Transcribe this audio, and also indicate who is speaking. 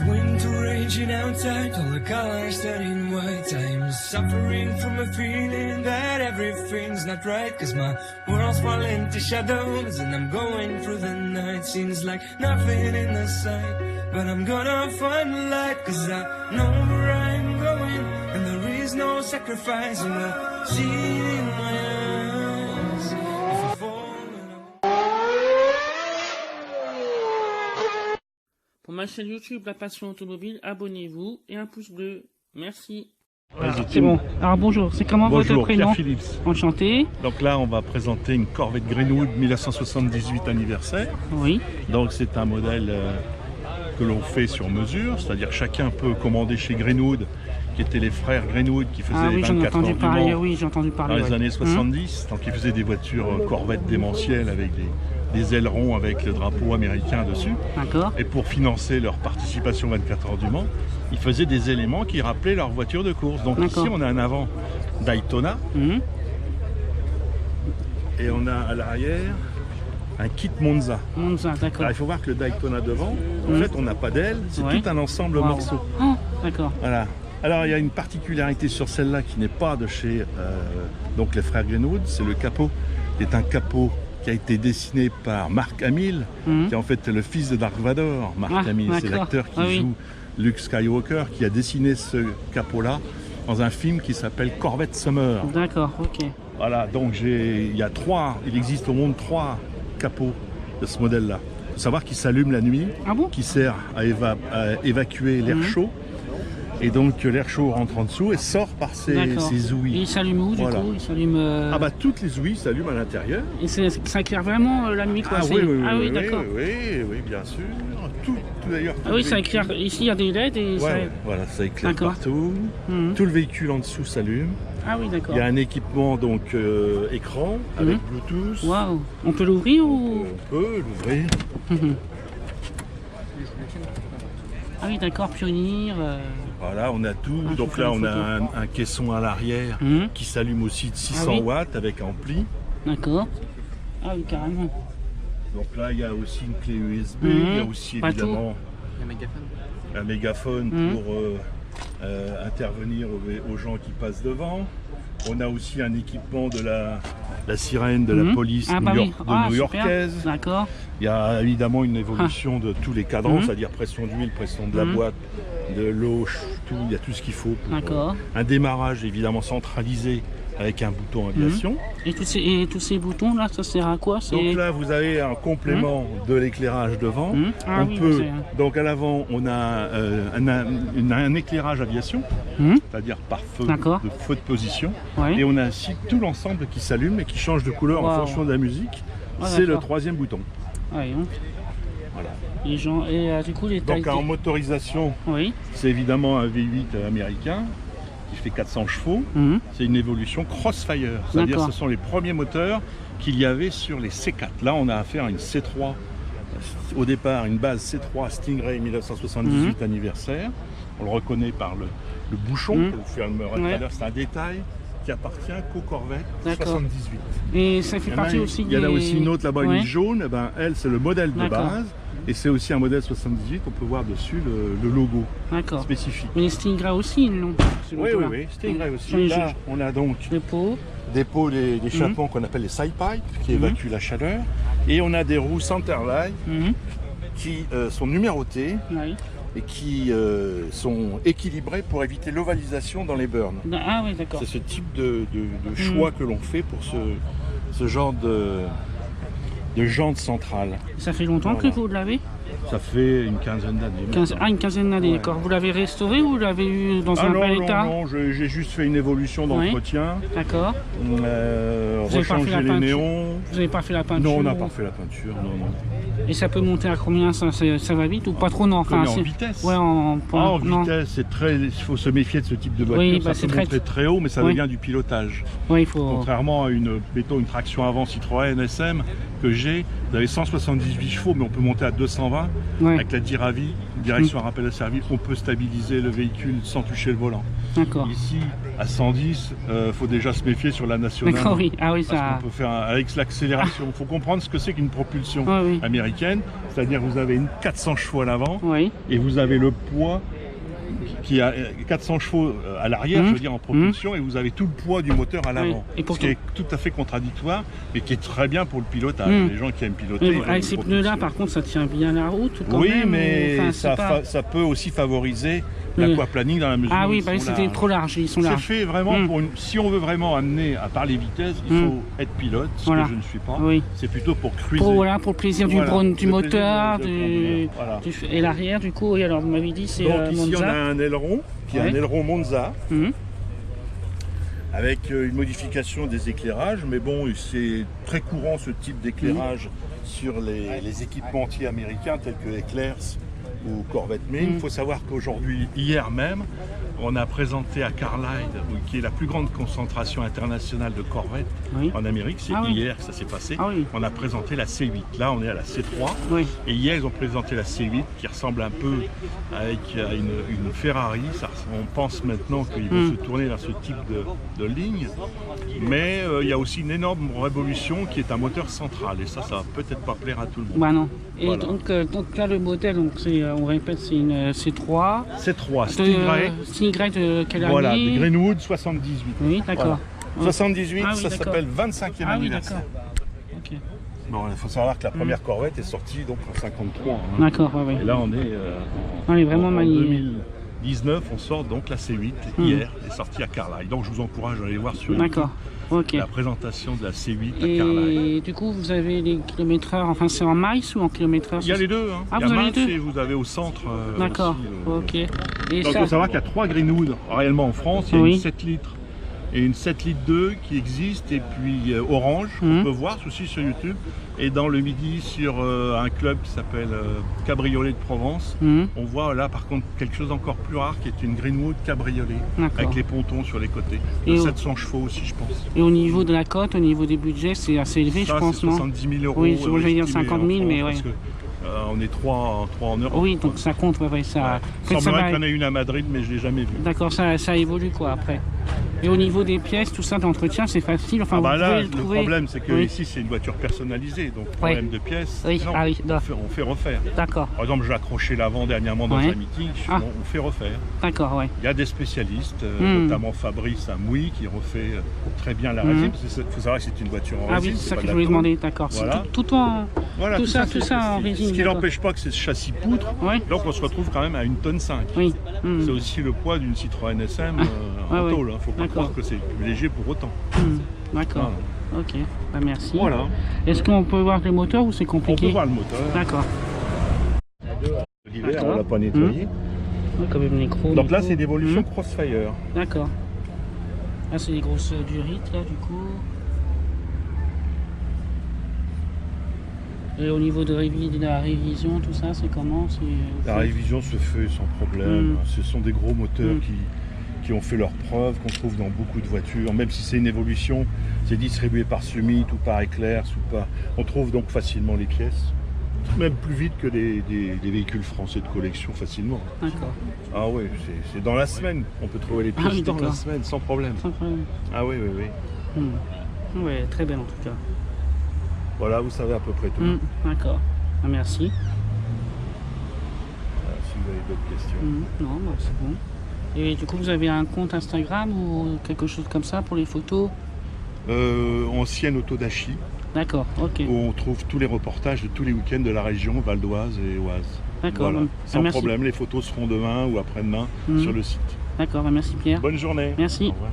Speaker 1: winter raging outside, all the colors turning white. I'm suffering from a feeling that everything's not right, 'cause my world's falling to shadows and I'm going through the night. Seems like nothing in the sight, but I'm gonna find the light, 'cause I know where I'm going and there is no sacrifice. And I'll see it in my eyes if I fall.
Speaker 2: Pour ma chaîne YouTube La Passion Automobile, abonnez-vous et un pouce bleu. Merci.
Speaker 3: Voilà,
Speaker 4: C'est bon. Alors bonjour, c'est comment votre prénom?
Speaker 3: Pierre Philips.
Speaker 4: Enchanté.
Speaker 3: Donc là, on va présenter une Corvette Greenwood 1978 anniversaire.
Speaker 4: Oui.
Speaker 3: Donc c'est un modèle que l'on fait sur mesure, c'est-à-dire chacun peut commander chez Greenwood, qui étaient les frères Greenwood qui faisaient les 24 heures du Mans
Speaker 4: oui, j'ai entendu parler.
Speaker 3: dans les années 70. Donc ils faisaient des voitures Corvette démentielles avec des ailerons avec le drapeau américain dessus.
Speaker 4: D'accord.
Speaker 3: Et pour financer leur participation 24 heures du Mans, ils faisaient des éléments qui rappelaient leur voiture de course. Donc ici on a un avant Daytona et on a à l'arrière un kit Monza.
Speaker 4: Monza, d'accord.
Speaker 3: Alors il faut voir que le Daytona devant, en fait on n'a pas d'aile, c'est tout un ensemble de morceaux.
Speaker 4: Oh, d'accord.
Speaker 3: Voilà. Alors il y a une particularité sur celle-là qui n'est pas de chez donc les frères Greenwood, c'est le capot, qui est un capot qui a été dessiné par Mark Hamill, qui est en fait le fils de Dark Vador. Mark Hamill, c'est l'acteur qui joue Luke Skywalker, qui a dessiné ce capot-là dans un film qui s'appelle Corvette Summer.
Speaker 4: D'accord, ok.
Speaker 3: Voilà, donc il existe au monde 3 capots de ce modèle-là. Il faut savoir qu'il s'allume la nuit, qui sert à évacuer l'air chaud. Et donc l'air chaud rentre en dessous et sort par ces ouïes.
Speaker 4: Et il s'allume où du coup? Il s'allume.
Speaker 3: Ah bah toutes les ouïes s'allument à l'intérieur.
Speaker 4: Et ça éclaire vraiment la nuit quoi.
Speaker 3: Oui,
Speaker 4: d'accord.
Speaker 3: Oui, bien sûr. Tout d'ailleurs.
Speaker 4: Ah oui, ça éclaire. Ici il y a des LED et
Speaker 3: voilà, ça éclaire partout. Tout le véhicule en dessous s'allume.
Speaker 4: Ah oui, d'accord.
Speaker 3: Il y a un équipement donc écran avec Bluetooth.
Speaker 4: Waouh. On peut l'ouvrir ou?
Speaker 3: On peut l'ouvrir.
Speaker 4: Ah oui, d'accord, Pionnier.
Speaker 3: Voilà, on a tout. Donc là, on a un caisson à l'arrière qui s'allume aussi de 600 watts avec ampli.
Speaker 4: D'accord. Ah oui, carrément.
Speaker 3: Donc là, il y a aussi une clé USB. Il y a aussi évidemment un mégaphone pour intervenir aux gens qui passent devant. On a aussi un équipement de la sirène de la police new-yorkaise.
Speaker 4: D'accord.
Speaker 3: Il y a évidemment une évolution de tous les cadrans, c'est-à-dire pression d'huile, pression de la boîte, de l'eau, il y a tout ce qu'il faut pour un démarrage évidemment centralisé avec un bouton aviation.
Speaker 4: Et tous ces boutons là, ça sert à quoi?
Speaker 3: Donc là vous avez un complément de l'éclairage devant. Donc à l'avant on a un éclairage aviation, c'est-à-dire par feu de position. Et on a ainsi tout l'ensemble qui s'allume et qui change de couleur en fonction de la musique. C'est le 3e bouton. Voilà.
Speaker 4: Les gens, et du coup, les tailles.
Speaker 3: Donc en motorisation, c'est évidemment un V8 américain qui fait 400 chevaux. C'est une évolution Crossfire, c'est-à-dire ce sont les premiers moteurs qu'il y avait sur les C4. Là, on a affaire à une C3. Au départ, une base C3 Stingray 1978 anniversaire. On le reconnaît par le bouchon. Pour vous faire c'est un détail qui appartient qu'aux Corvette 78.
Speaker 4: Et ça fait partie aussi
Speaker 3: Il y en a aussi une autre là-bas, une jaune. Elle, c'est le modèle de base. Et c'est aussi un modèle 78. On peut voir dessus le logo spécifique.
Speaker 4: Mais les Stingray aussi, ils l'ont.
Speaker 3: Oui, Stingray aussi. Là, on a donc des pots, des chapons qu'on appelle les side pipes, qui évacuent la chaleur. Et on a des roues centerline qui sont numérotées. Et qui sont équilibrés pour éviter l'ovalisation dans les burns.
Speaker 4: Ah oui, d'accord.
Speaker 3: C'est ce type de choix que l'on fait pour ce genre de jante centrale.
Speaker 4: Ça fait longtemps que vous l'avez?
Speaker 3: Ça fait une quinzaine d'années.
Speaker 4: Une quinzaine d'années, d'accord. Vous l'avez restauré ou vous l'avez eu dans un bel état?
Speaker 3: Non, j'ai juste fait une évolution d'entretien.
Speaker 4: D'accord.
Speaker 3: Rechanger les néons.
Speaker 4: Vous n'avez pas fait la peinture?
Speaker 3: Non, on n'a pas fait la peinture, non.
Speaker 4: Et ça peut monter à combien? Ça va vite ou pas trop? Non,
Speaker 3: enfin, en vitesse.
Speaker 4: En
Speaker 3: vitesse, c'est très. Il faut se méfier de ce type de voiture. Ça peut monter très haut, mais ça devient du pilotage. Contrairement à une traction avant Citroën SM que j'ai, vous avez 178 chevaux, mais on peut monter à 220 avec la Diravi, direction à rappel à service. On peut stabiliser le véhicule sans toucher le volant. Ici, à 110, faut déjà se méfier sur la nationale.
Speaker 4: D'accord, oui. Ah oui,
Speaker 3: parce qu'on peut faire avec l'accélération. Il faut comprendre ce que c'est qu'une propulsion américaine. américaine, c'est-à-dire vous avez une 400 chevaux à l'avant
Speaker 4: Oui.
Speaker 3: et vous avez le poids qui a 400 chevaux à l'arrière, je veux dire en propulsion, et vous avez tout le poids du moteur à l'avant.
Speaker 4: Oui.
Speaker 3: Ce qui est tout à fait contradictoire, mais qui est très bien pour le pilotage. Les gens qui aiment piloter.
Speaker 4: Avec ces pneus-là, par contre, ça tient bien la route quand
Speaker 3: oui,
Speaker 4: même.
Speaker 3: mais
Speaker 4: Enfin,
Speaker 3: ça peut aussi favoriser l'aquaplaning dans la mesure où
Speaker 4: oui, c'était trop large, ils sont
Speaker 3: C'est
Speaker 4: larges.
Speaker 3: fait vraiment pour si on veut vraiment amener à part les vitesses, il faut être pilote, ce que je ne suis pas.
Speaker 4: Oui.
Speaker 3: C'est plutôt pour cruiser.
Speaker 4: Pour le plaisir du moteur,
Speaker 3: voilà.
Speaker 4: et l'arrière, du coup, oui, alors vous m'avez dit c'est
Speaker 3: donc ici
Speaker 4: Monza.
Speaker 3: on a un aileron, qui est un aileron Monza, avec une modification des éclairages, mais bon, c'est très courant ce type d'éclairage sur les équipementiers américains tels que Eclairs ou Corvette Mine. Il faut savoir qu'aujourd'hui, hier même, on a présenté à Carlisle, qui est la plus grande concentration internationale de Corvette en Amérique, c'est hier que ça s'est passé, on a présenté la C8. Là, on est à la C3, et hier, ils ont présenté la C8, qui ressemble un peu avec une Ferrari. On pense maintenant qu'ils vont se tourner vers ce type de ligne, mais il y a aussi une énorme révolution qui est un moteur central, et ça va peut-être pas plaire à tout le monde.
Speaker 4: Bah non. Et voilà. donc là, le modèle, on répète, c'est une C3.
Speaker 3: C3, Stingray.
Speaker 4: Stingray de quelle année?
Speaker 3: Voilà, de Greenwood 78.
Speaker 4: Oui, d'accord.
Speaker 3: Voilà. 78, ça s'appelle 25e anniversaire.
Speaker 4: Okay.
Speaker 3: Bon, il faut savoir que la première Corvette est sortie donc en 53.
Speaker 4: D'accord,
Speaker 3: Et là, on est
Speaker 4: vraiment
Speaker 3: en
Speaker 4: magnifique.
Speaker 3: 2019, on sort donc la C8 hier, est sortie à Carlisle. Donc je vous encourage à aller voir sur YouTube la présentation de la C8 à Carlisle.
Speaker 4: Et du coup, vous avez les kilomètres-heure, enfin c'est en miles ou en kilomètres-heure?
Speaker 3: Il y a les deux. Hein.
Speaker 4: Vous avez les deux.
Speaker 3: Et vous avez au centre.
Speaker 4: D'accord, ok. Et
Speaker 3: donc il faut savoir qu'il y a 3 Greenwood réellement en France. Il y a une 7 litres et une 7 litres 2 qui existe, et puis Orange, on peut voir aussi sur YouTube, et dans le Midi sur un club qui s'appelle Cabriolet de Provence, on voit là par contre quelque chose encore plus rare qui est une Greenwood Cabriolet, avec les pontons sur les côtés, de 700 chevaux aussi je pense.
Speaker 4: Et au niveau de la cote, au niveau des budgets, c'est assez élevé je pense, non?
Speaker 3: 70 000 €.
Speaker 4: Oui, je vais dire 50 000, mais oui.
Speaker 3: On est 3 en Europe.
Speaker 4: Oui, donc ça compte, ça...
Speaker 3: Il semblerait qu'il y en ait une à Madrid, mais je ne l'ai jamais vue.
Speaker 4: D'accord, ça évolue quoi après. Et au niveau des pièces, tout ça d'entretien, c'est facile. Enfin,
Speaker 3: là, le problème, c'est que ici, c'est une voiture personnalisée, donc problème de pièces, on fait refaire.
Speaker 4: D'accord.
Speaker 3: Par exemple, j'ai accroché l'avant dernièrement dans un meeting, on fait refaire.
Speaker 4: D'accord,
Speaker 3: Il y a des spécialistes, notamment Fabrice à Mouy, qui refait très bien la résine. Il faut savoir que c'est une voiture en résine.
Speaker 4: Ah oui, c'est ça que je voulais demander, d'accord.
Speaker 3: Voilà.
Speaker 4: Tout ça en résine.
Speaker 3: Ce qui n'empêche pas que c'est ce châssis poutre, donc on se retrouve quand même à 1,5 tonne. C'est aussi le poids d'une Citroën SM en tôle, il ne faut pas croire que c'est plus léger pour autant.
Speaker 4: D'accord, ok, merci.
Speaker 3: Voilà.
Speaker 4: Est-ce qu'on peut voir le moteur ou c'est compliqué?
Speaker 3: On peut voir le moteur.
Speaker 4: D'accord.
Speaker 3: L'hiver, on l'a pas nettoyé.
Speaker 4: Comme micro,
Speaker 3: donc là, c'est l'évolution Crossfire.
Speaker 4: D'accord. Là, c'est les grosses durites, là, du coup. Et au niveau de la révision, tout ça, c'est comment?
Speaker 3: La révision se fait sans problème. Ce sont des gros moteurs qui ont fait leurs preuves, qu'on trouve dans beaucoup de voitures. Même si c'est une évolution, c'est distribué par Summit ou par Eclairs ou pas. On trouve donc facilement les pièces. Même plus vite que des véhicules français de collection facilement.
Speaker 4: D'accord.
Speaker 3: Ah oui, c'est dans la semaine. On peut trouver les pièces dans la semaine, sans problème.
Speaker 4: Sans problème.
Speaker 3: Ah oui.
Speaker 4: Oui, très belle en tout cas.
Speaker 3: Voilà, vous savez à peu près tout.
Speaker 4: D'accord. Merci.
Speaker 3: Si vous avez d'autres questions.
Speaker 4: Non, c'est bon. Et du coup, vous avez un compte Instagram ou quelque chose comme ça pour les photos?
Speaker 3: Ancienne Autodachi.
Speaker 4: D'accord, ok.
Speaker 3: Où on trouve tous les reportages de tous les week-ends de la région Val d'Oise et Oise.
Speaker 4: D'accord.
Speaker 3: Voilà. Sans problème, les photos seront demain ou après-demain sur le site.
Speaker 4: D'accord, merci Pierre.
Speaker 3: Bonne journée.
Speaker 4: Merci.
Speaker 3: Au revoir.